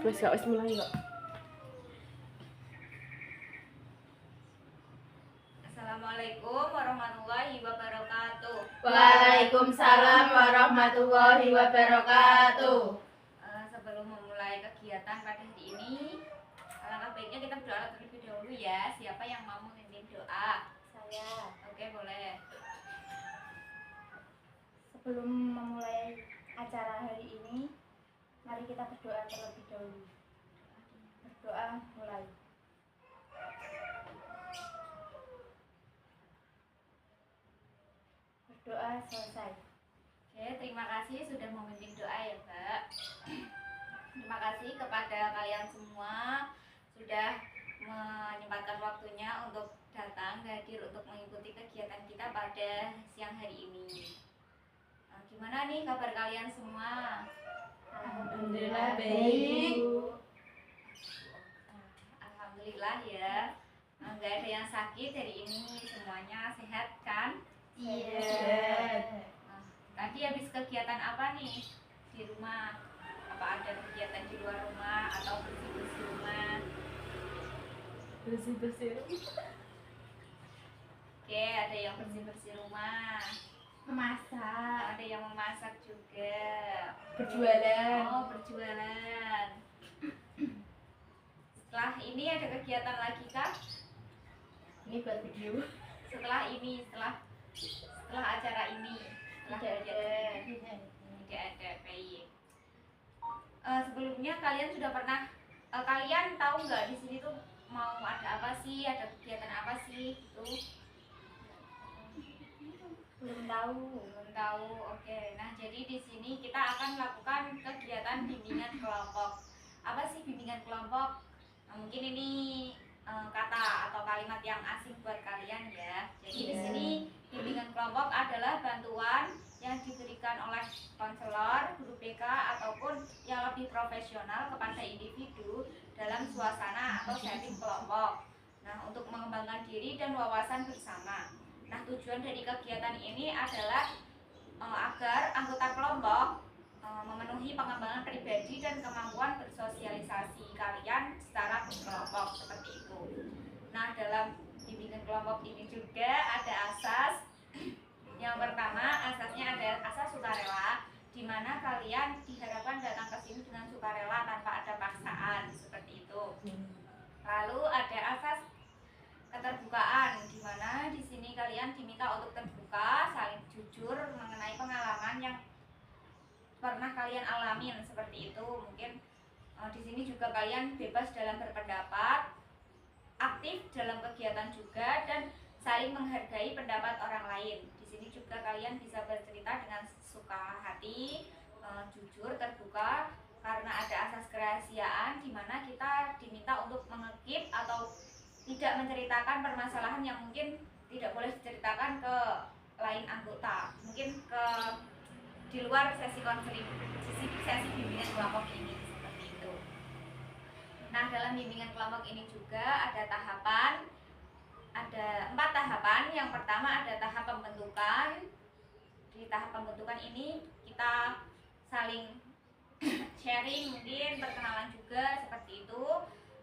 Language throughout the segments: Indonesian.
Wis gak wis mulai kok. Assalamualaikum warahmatullahi wabarakatuh. Waalaikumsalam warahmatullahi wabarakatuh. Sebelum memulai kegiatan pada hari ini, alangkah baiknya kita berdoa terlebih dahulu ya. Siapa yang mau memimpin doa? Saya. Oke, boleh. Sebelum memulai acara hari ini, mari kita berdoa terlebih dahulu. Berdoa mulai. Berdoa selesai. Oke, terima kasih sudah memimpin doa ya, Mbak. Terima kasih kepada kalian semua sudah menyempatkan waktunya untuk datang hadir untuk mengikuti kegiatan kita pada siang hari ini. Gimana nih kabar kalian semua? Alhamdulillah baik. Alhamdulillah ya. Nggak ada yang sakit hari ini, semuanya sehat kan? Iya. Tadi habis kegiatan apa nih di rumah? Apa ada kegiatan di luar rumah atau bersih-bersih rumah? Bersih-bersih. Oke, ada yang bersih-bersih rumah. Memasak. Ada yang memasak juga. Berjualan. Oh, berjualan. Setelah ini ada kegiatan lagi kah? Ini buat video. Setelah ini, setelah acara ini, setelah kegiatan ini. Tidak ada, baik. Sebelumnya kalian sudah pernah, kalian tahu nggak di sini tuh mau ada apa sih, ada kegiatan apa sih gitu? Belum tahu. Belum tahu. Oke. Nah, jadi di sini kita akan melakukan kegiatan bimbingan kelompok. Apa sih bimbingan kelompok? Nah, mungkin ini kata atau kalimat yang asing buat kalian ya. Jadi di sini bimbingan kelompok adalah bantuan yang diberikan oleh konselor, guru BK ataupun yang lebih profesional kepada individu dalam suasana atau setting kelompok. Nah, untuk mengembangkan diri dan wawasan bersama. Nah, tujuan dari kegiatan ini adalah agar anggota kelompok memenuhi pengembangan pribadi dan kemampuan bersosialisasi kalian secara berkelompok seperti itu. Nah, dalam bimbingan kelompok ini juga ada asas. Yang pertama, asasnya ada asas sukarela, di mana kalian diharapkan datang ke sini dengan sukarela tanpa ada paksaan seperti itu. Lalu ada asas keterbukaan, di mana di sini kalian diminta untuk terbuka, saling jujur mengenai pengalaman yang pernah kalian alamin seperti itu. Mungkin di sini juga kalian bebas dalam berpendapat, aktif dalam kegiatan juga, dan saling menghargai pendapat orang lain. Di sini juga kalian bisa bercerita dengan suka hati, jujur, terbuka, karena ada asas kerahasiaan di mana kita diminta untuk mengekip atau tidak menceritakan permasalahan yang mungkin tidak boleh diceritakan ke lain anggota, mungkin ke di luar sesi konseling, sesi bimbingan kelompok ini seperti itu. Nah, dalam bimbingan kelompok ini juga ada tahapan, ada 4 tahapan. Yang pertama ada tahap pembentukan. Di tahap pembentukan ini kita saling sharing, mungkin perkenalan juga seperti itu.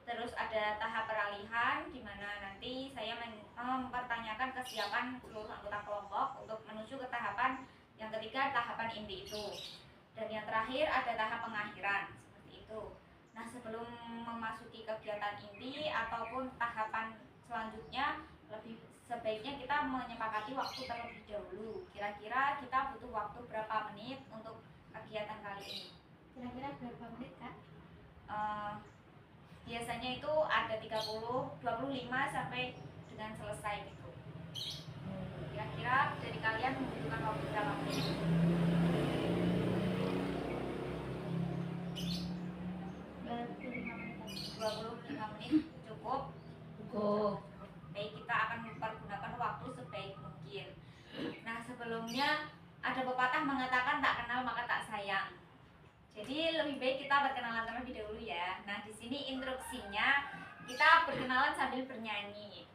Terus ada tahap peralihan, di mana nanti saya mempertanyakan kesiapan seluruh anggota kelompok untuk menuju ke tahapan yang ketiga, tahapan inti itu. Dan yang terakhir ada tahap pengakhiran seperti itu. Nah, sebelum memasuki kegiatan inti ataupun tahapan selanjutnya, lebih sebaiknya kita menyepakati waktu terlebih dahulu. Kira-kira kita butuh waktu berapa menit untuk kegiatan kali ini? Kira-kira berapa menit, Kak? Biasanya itu ada 25 sampai dengan selesai gitu. Kira-kira dari kalian membutuhkan waktu berapa menit? 25 menit cukup? Cukup. Baik, kita akan mempergunakan waktu sebaik mungkin. Nah, sebelumnya ada pepatah mengatakan tak kenal maka tak sayang. Jadi lebih baik kita berkenalan terlebih dahulu ya. Nah, di sini instruksinya kita berkenalan sambil bernyanyi.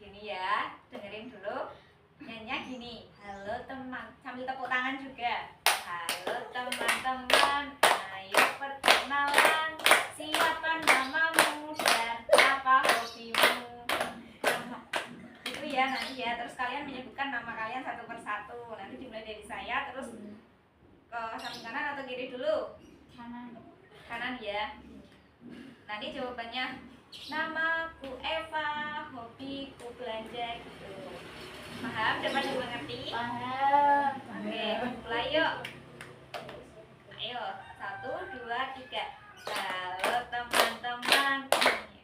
Gini ya, dengerin dulu. Nyanyinya gini. Halo teman, sambil tepuk tangan juga. Halo teman-teman, ayo pergi kalian menyebutkan nama kalian satu persatu. Nanti dimulai dari saya terus ke samping kanan atau kiri dulu? Kanan. Kanan ya. Nanti jawabannya namaku Eva, hobiku belanja gitu. Paham? Dapat dimengerti? Paham. Oke, mulai yuk. Ayo, 1, 2, 3. Halo teman-teman,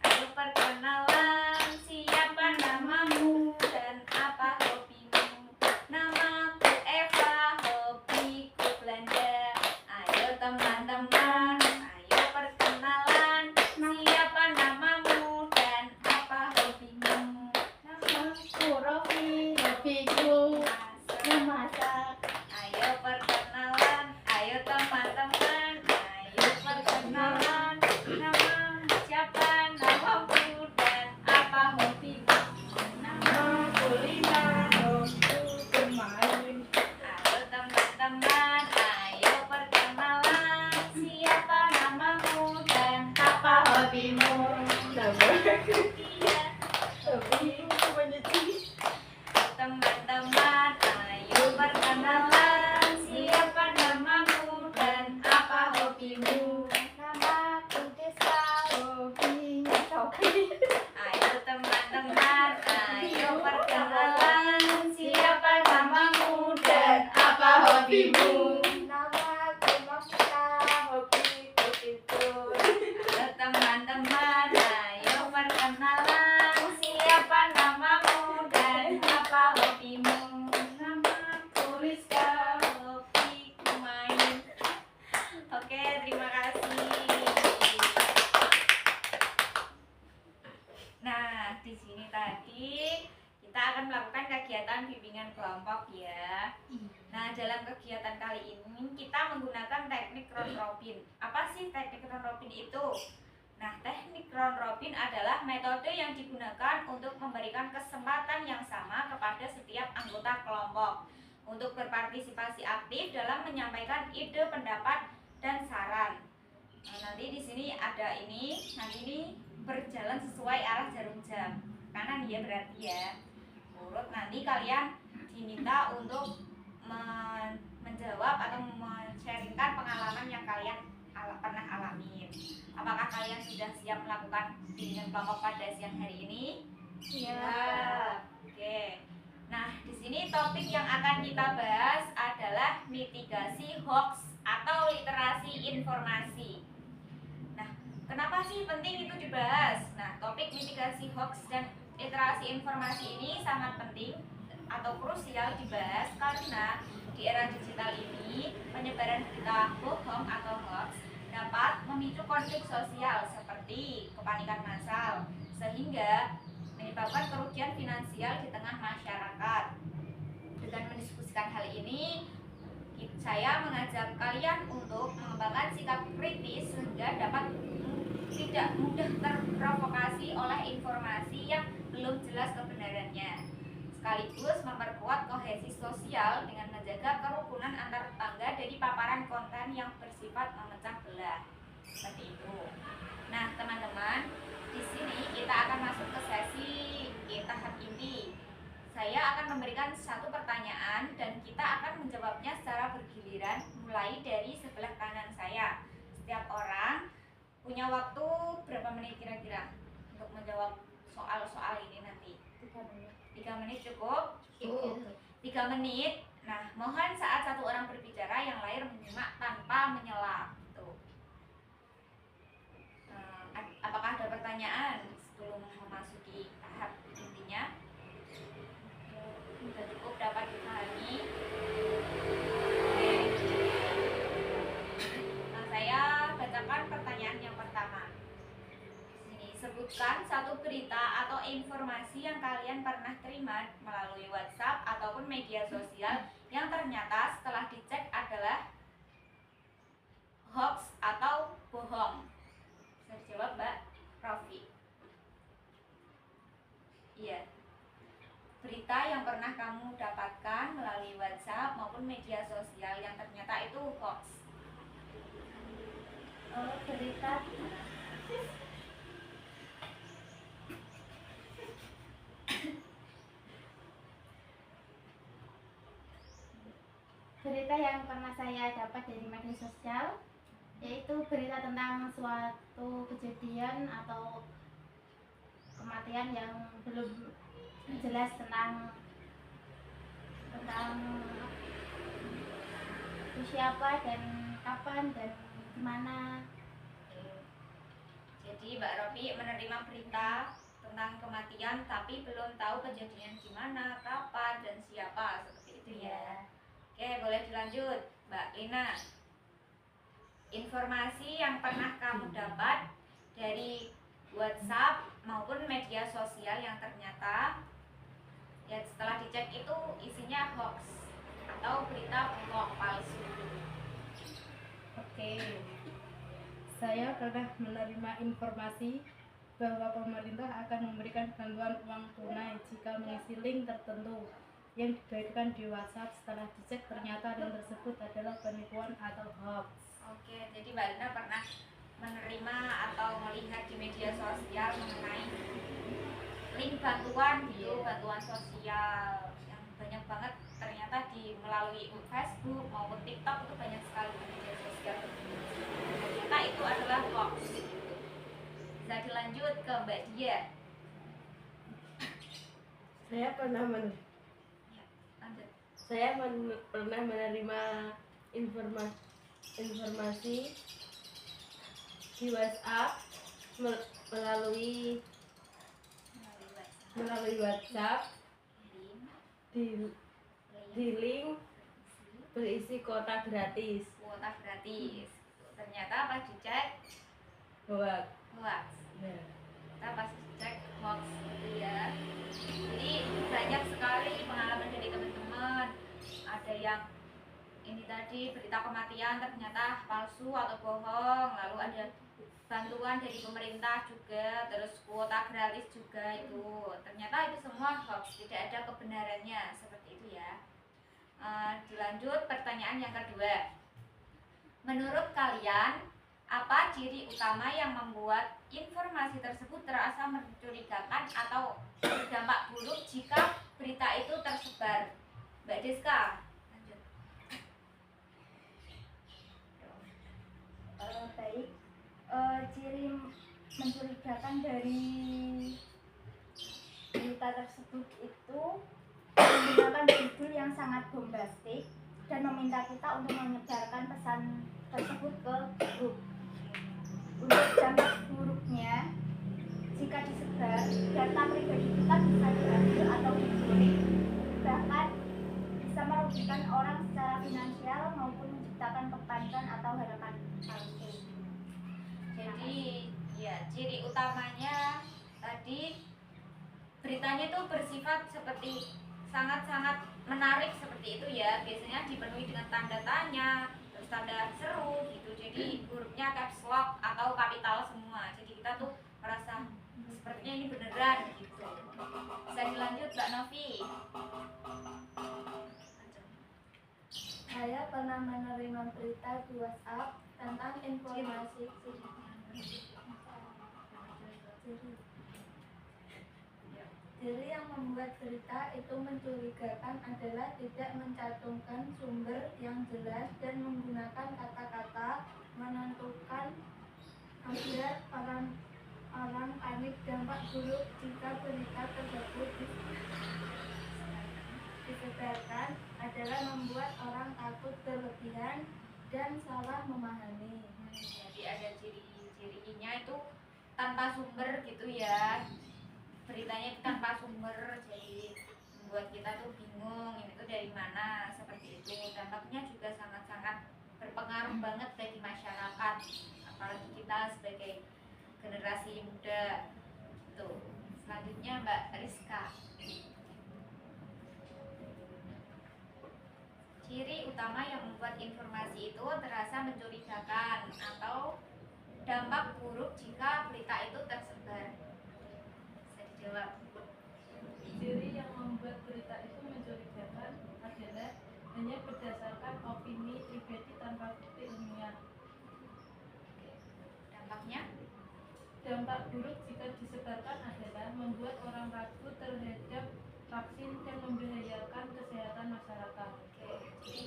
ayo perkenalan. Siapa namamu dan apa hobimu? Namaku Eva, hobiku belanja. Ayo teman-teman, ayo perkenalan. Siapa namamu dan apa hobimu? Namaku Rofi, hobiku memasak. Ayo perkenalan, ayo teman-teman, ayo perkenalan. Nama siapa namamu dan apa hobimu? Namaku Lina, hobiku bermain. Ayo teman-teman, ayo perkenalan. Siapa namamu dan Apa hobimu? Namaku dia? hobiku mencuci. Teman-teman, ayo perkenalan. Siapa namamu dan apa hobimu? Namaku Desa, hobinya kopi. Ayo teman-teman, ayo perkenalan. Siapa namamu dan apa hobimu? Namaku Mafita, hobiku tidur. Ayo teman-teman, ayo perkenalan. Siapa namamu dan apa hobimu? Namaku Rizka, hobiku main. Oke, terima kasih. Nah, di sini tadi kita akan melakukan kegiatan bimbingan kelompok ya. Nah, dalam kegiatan kali ini kita menggunakan teknik round robin. Apa sih teknik round robin itu? Nah, teknik round robin adalah metode yang digunakan untuk memberikan kesempatan yang sama kepada setiap anggota kelompok untuk berpartisipasi aktif dalam menyampaikan ide, pendapat, dan saran. Nah, nanti di sini ada ini, nanti ini berjalan sesuai arah jarum jam. Kanan ya berarti ya. Urut nanti kalian diminta untuk menjawab atau men-sharingkan pengalaman yang kalian pernah alami. Apakah kalian sudah siap melakukan bimbingan kelompok pada siang hari ini? Siap. Oke. Nah, di sini topik yang akan kita bahas adalah mitigasi hoax atau literasi informasi. Nah, kenapa sih penting itu dibahas? Nah, topik mitigasi hoax dan literasi informasi ini sangat penting atau krusial dibahas karena di era digital ini penyebaran berita bohong atau hoax dapat memicu konflik sosial seperti kepanikan massal sehingga menyebabkan kerugian finansial di tengah masyarakat. Dengan mendiskusikan hal ini, saya mengajak kalian untuk mengembangkan sikap kritis sehingga dapat tidak mudah terprovokasi oleh informasi yang belum jelas kebenarannya, sekaligus memperkuat kohesi sosial dengan menjaga kerukunan antar tetangga dari paparan konten yang bersifat memecah belah. Seperti itu. Nah, teman-teman, di sini kita akan masuk ke sesi tahap inti. Saya akan memberikan satu pertanyaan dan kita akan menjawabnya secara bergiliran mulai dari sebelah kanan saya. Setiap orang punya waktu berapa menit kira-kira untuk menjawab soal-soal ini nanti? 3 menit. 3 menit cukup? Cukup. 3 menit. Nah, mohon saat satu orang berbicara yang lain menyimak tanpa menyela. Tuh. Apakah ada pertanyaan sebelum memasuki tahap intinya? Sudah cukup dapat dipahami? Oke. Nah, saya bacakan pertanyaan yang pertama. Sini, sebutkan satu berita atau informasi yang kalian pernah terima melalui WhatsApp ataupun media sosial yang ternyata setelah dicek adalah hoax atau bohong. Bisa dijawab Mbak Rofi. Iya. Berita yang pernah kamu dapatkan melalui WhatsApp maupun media sosial yang ternyata itu hoax. Berita Berita yang pernah saya dapat dari media sosial yaitu berita tentang suatu kejadian atau kematian yang belum jelas tentang itu siapa dan kapan dan di mana. Jadi Mbak Rofi menerima berita tentang kematian tapi belum tahu kejadian di mana, kapan, dan siapa, seperti itu ya. Oke, boleh dilanjut Mbak Lina. Informasi yang pernah kamu dapat dari WhatsApp maupun media sosial yang ternyata ya setelah dicek itu isinya hoax atau berita bohong palsu. Oke, saya pernah menerima informasi bahwa pemerintah akan memberikan bantuan uang tunai jika mengisi link tertentu yang dibagikan di WhatsApp. Setelah dicek ternyata link tersebut adalah penipuan atau hoax. Oke, jadi Mbak Lina pernah menerima atau melihat di media sosial mengenai link bantuan gitu, bantuan sosial yang banyak banget ternyata melalui Facebook maupun TikTok itu banyak sekali media sosial. Ternyata itu adalah hoax. Bisa dilanjut ke Mbak Dia. Saya pernah Lanjut. pernah menerima informasi di WhatsApp melalui WhatsApp di link berisi kuota gratis. Kuota gratis. Ternyata pas dicek Hoax. hoax. Ya. Kita pas dicek hoax gitu ya. Jadi banyak sekali pengalaman dari teman-teman. Ada yang ini tadi berita kematian ternyata palsu atau bohong, lalu ada bantuan dari pemerintah juga, terus kuota gratis juga itu. Ternyata itu semua hoax, tidak ada kebenarannya, seperti itu ya. Dilanjut pertanyaan yang kedua. Menurut kalian, apa ciri utama yang membuat informasi tersebut terasa mencurigakan atau berdampak buruk jika berita itu tersebar? Mbak Deska, lanjut. Baik, ciri mencurigakan dari berita tersebut itu menggunakan judul yang sangat bombastik dan meminta kita untuk menyebarkan pesan tersebut ke grup. Untuk dampak buruknya, jika disebar, data pribadi kita bisa diambil atau dicuri, bahkan bisa merugikan orang secara finansial maupun menciptakan kepanikan atau harapan palsu. Jadi ya ciri utamanya tadi beritanya itu bersifat seperti sangat-sangat menarik seperti itu ya. Biasanya dipenuhi dengan tanda tanya, terus tanda seru gitu. Jadi hurufnya caps lock atau kapital semua. Jadi kita tuh merasa sepertinya ini beneran gitu. Bisa dilanjut Mbak Novi. Saya pernah menerima berita di WhatsApp tentang informasi Jadi yang membuat berita itu mencurigakan adalah tidak mencantumkan sumber yang jelas dan menggunakan kata-kata menentukan agar orang panik. Dampak buruk jika berita tersebut disebarkan adalah membuat orang takut berlebihan dan salah memahami. Jadi ada ciri-cirinya itu tanpa sumber gitu ya. Beritanya itu tanpa sumber, jadi membuat kita tuh bingung ini tuh dari mana, seperti itu. Dampaknya juga sangat-sangat berpengaruh banget bagi masyarakat, apalagi kita sebagai generasi muda. Tuh. Selanjutnya Mbak Rizka. Ciri utama yang membuat informasi itu terasa mencurigakan atau dampak buruk jika berita itu tersebar. Bisa dijawab. Ciri yang membuat berita itu mencurigakan adalah hanya berdasarkan opini pribadi tanpa bukti ilmiah. Dampaknya? Dampak buruk jika disebarkan adalah membuat orang ragu terhadap vaksin dan membahayakan kesehatan masyarakat. Oke, jadi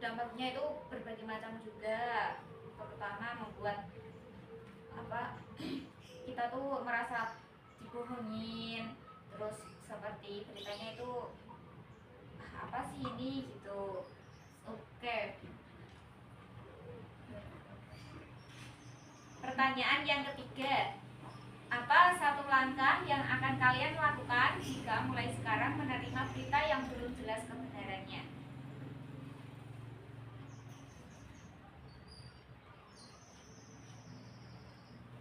dampaknya itu berbagai macam juga, terutama membuat apa kita tuh merasa dibohongin, terus seperti beritanya itu apa sih ini gitu. Oke, pertanyaan yang ketiga, apa satu langkah yang akan kalian lakukan jika mulai sekarang menerima berita yang belum jelas kebenarannya?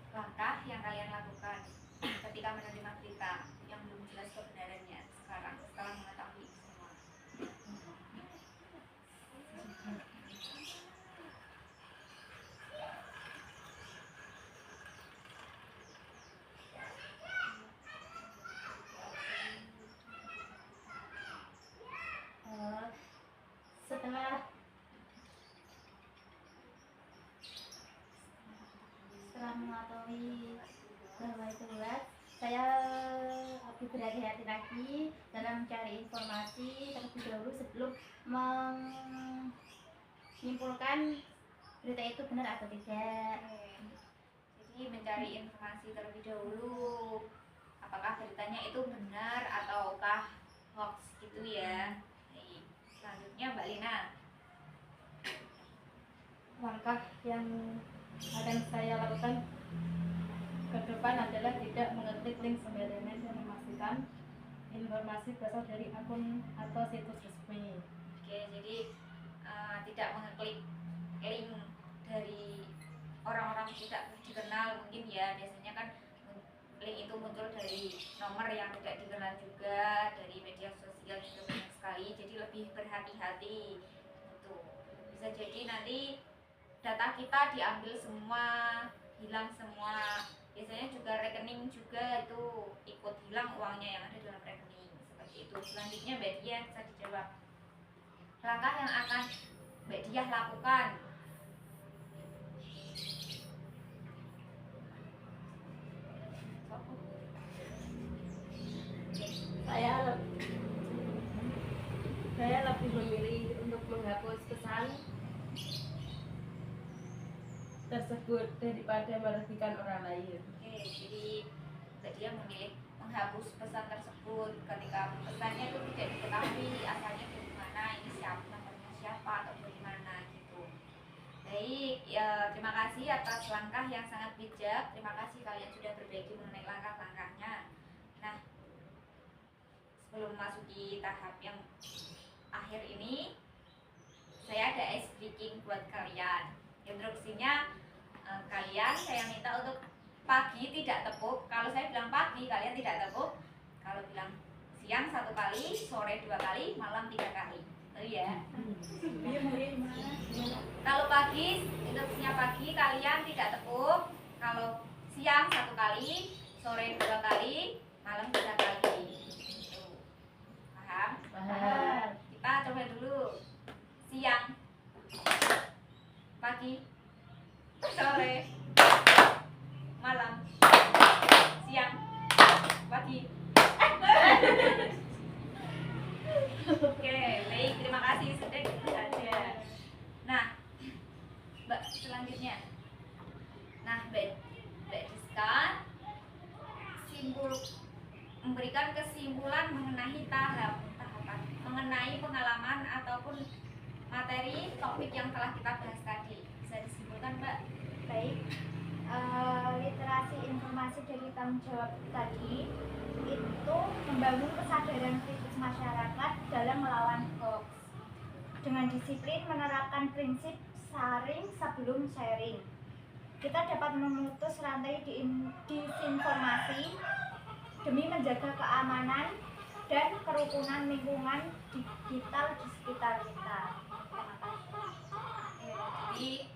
Langkah yang kalian lakukan ketika menerima berita yang belum jelas kebenarannya sekarang setelah mengetahui semua. Eh, setelah mengetahui bahwa itu bulat, saya lebih berhati-hati lagi dalam mencari informasi terlebih dahulu sebelum menyimpulkan berita itu benar atau tidak. Jadi mencari informasi terlebih dahulu, apakah beritanya itu benar ataukah hoax gitu ya. Baik, selanjutnya Mbak Lina. Langkah yang akan saya lakukan ke depan adalah tidak mengeklik link sembarangan dan memastikan informasi berasal dari akun atau situs resmi. Oke, jadi tidak mengeklik link dari orang-orang tidak dikenal mungkin ya. Biasanya kan link itu muncul dari nomor yang tidak dikenal juga, dari media sosial juga banyak sekali. Jadi lebih berhati-hati gitu. Bisa jadi nanti data kita diambil semua, hilang semua. Biasanya juga rekening juga itu ikut hilang uangnya yang ada dalam rekening seperti itu. Selanjutnya Mbak Diah bisa dijawab. Langkah yang akan Mbak Diah lakukan. Saya lebih memilih untuk menghapus pesan tersebut daripada merugikan orang lain. Oke, jadi Mbak Diah memilih menghapus pesan tersebut ketika pesannya itu tidak diketahui asalnya dari mana, ini siapa, nomornya siapa atau dari mana gitu. Baik, ya, terima kasih atas langkah yang sangat bijak. Terima kasih kalian sudah berbagi mengenai langkah-langkahnya. Nah, sebelum masuki tahap yang akhir ini, saya ada ice breaking buat kalian. Instruksinya kalian saya minta untuk pagi tidak tepuk. Kalau saya bilang pagi kalian tidak tepuk. Kalau bilang siang 1 kali, sore 2 kali, malam 3 kali. Oh ya. Kalau pagi, instruksinya pagi kalian tidak tepuk. Kalau siang 1 kali, sore 2 kali, malam 3 kali. Paham? Paham. Kita coba dulu. Siang, pagi, sore, malam, siang, pagi. Oke, baik, terima kasih sudah gitu saja. Nah, Mbak selanjutnya. Nah, Mbak Diska memberikan kesimpulan mengenai tahapan mengenai pengalaman ataupun materi topik yang telah kita bahas tadi. Bisa disimpulkan, Mbak? Baik, literasi informasi dari tanggung jawab tadi itu membangun kesadaran kritis masyarakat dalam melawan hoax dengan disiplin menerapkan prinsip saring sebelum sharing. Kita dapat memutus rantai disinformasi demi menjaga keamanan dan kerukunan lingkungan digital di sekitar kita. Terima kasih. Jadi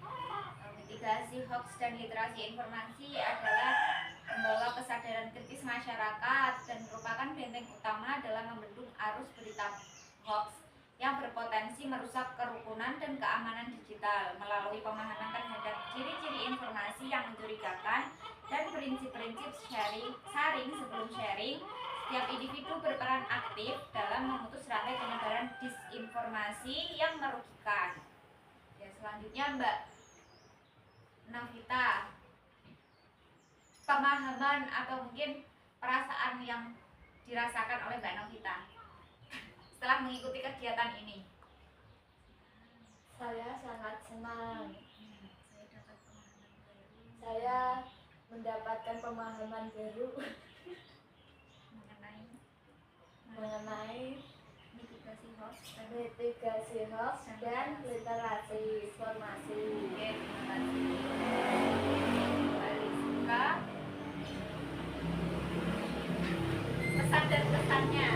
mitigasi hoax dan literasi informasi adalah membawa kesadaran kritis masyarakat dan merupakan benteng utama dalam membendung arus berita hoax yang berpotensi merusak kerukunan dan keamanan digital melalui pemahaman terhadap ciri-ciri informasi yang mencurigakan dan prinsip-prinsip saring sebelum sharing. Setiap individu berperan aktif dalam memutus rantai penyebaran disinformasi yang merugikan. Selanjutnya Mbak Novita, pemahaman atau mungkin perasaan yang dirasakan oleh Mbak Novita setelah mengikuti kegiatan ini. Saya sangat senang. Saya dapat pemahaman baru Saya mendapatkan pemahaman baru mengenai mitigasi hoax dan mitigasi hoax dan literasi informasi. Oke, terima kasih. Mbak Rizka, pesan dan kesannya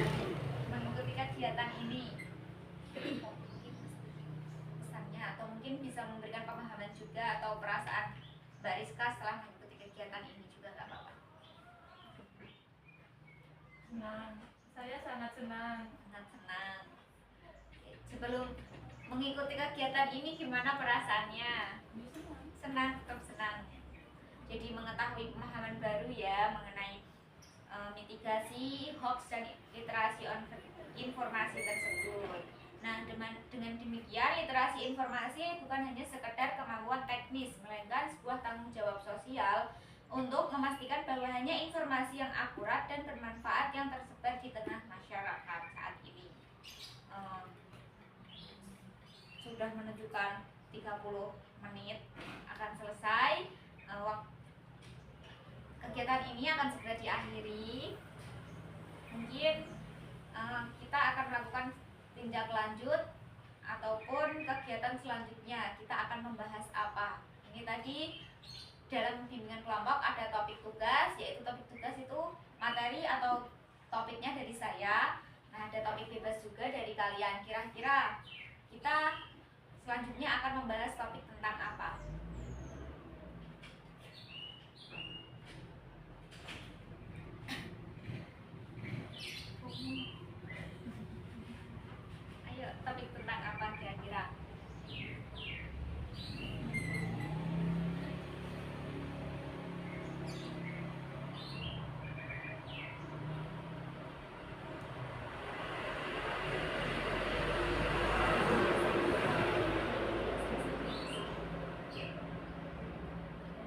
mengikuti kegiatan ini. Pesannya atau mungkin bisa memberikan pemahaman juga atau perasaan Mbak Rizka setelah mengikuti kegiatan ini juga nggak apa-apa. Senang. Saya sangat senang. Sangat senang. Oke, sebelum mengikuti kegiatan ini gimana perasaannya? Senang, tetap senang. Jadi mengetahui pemahaman baru ya mengenai mitigasi hoax dan literasi informasi tersebut. Nah, dengan demikian literasi informasi bukan hanya sekedar kemampuan teknis, melainkan sebuah tanggung jawab sosial untuk memastikan bahwa hanya informasi yang akurat dan bermanfaat yang tersebar di tengah masyarakat saat ini. Sudah menunjukkan 30 menit akan selesai. Kegiatan ini akan segera diakhiri. Mungkin kita akan melakukan tindak lanjut ataupun kegiatan selanjutnya. Kita akan membahas apa? Ini tadi dalam bimbingan kelompok ada topik tugas, yaitu topik tugas itu materi atau topiknya dari saya. Nah, ada topik bebas juga dari kalian. Kira-kira kita selanjutnya akan membahas topik tentang apa? Ayo, topik tentang apa kira-kira?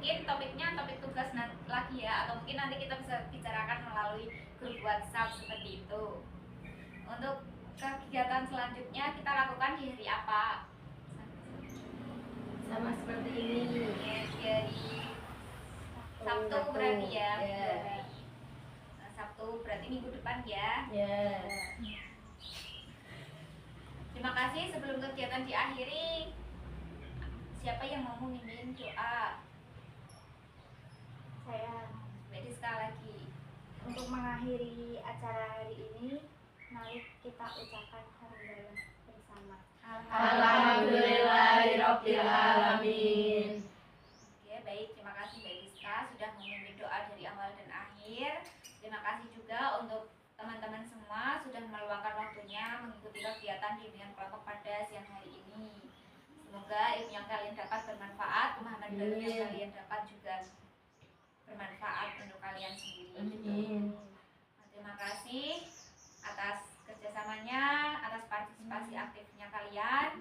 Mungkin topiknya topik tugas lagi ya, atau mungkin nanti kita bisa bicarakan melalui grup WhatsApp seperti itu. Untuk kegiatan selanjutnya kita lakukan di hari apa? Sama seperti ini. Di hari Sabtu berarti ya. Ya. Nah, Sabtu berarti minggu depan ya. Ya. Terima kasih. Sebelum kegiatan diakhiri, siapa yang mau memimpin doa? Saya Mbak Rizka lagi. untuk mengakhiri acara hari ini, mari kita ucapkan hamdalah bersama. Alhamdulillahirabbil alamin. Oke, baik. Terima kasih Mbak Rizka sudah memimpin doa dari awal dan akhir. Terima kasih juga untuk teman-teman semua sudah meluangkan waktunya mengikuti kegiatan bimbingan kelompok pada siang hari ini. Semoga ilmu yang kalian dapat bermanfaat, pemahaman baru yang kalian dapat juga bermanfaat untuk kalian sendiri. Amin. Nah, terima kasih atas kerjasamanya, atas partisipasi aktifnya kalian.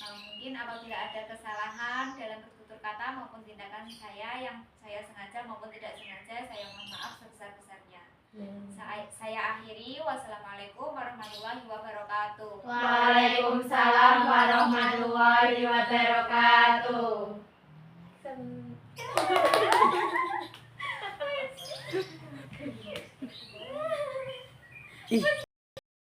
Mungkin apabila ada kesalahan dalam bertutur kata maupun tindakan saya yang saya sengaja maupun tidak sengaja, saya mohon maaf sebesar-besarnya. Saya akhiri. Wassalamualaikum warahmatullahi wabarakatuh. Waalaikumsalam warahmatullahi wabarakatuh.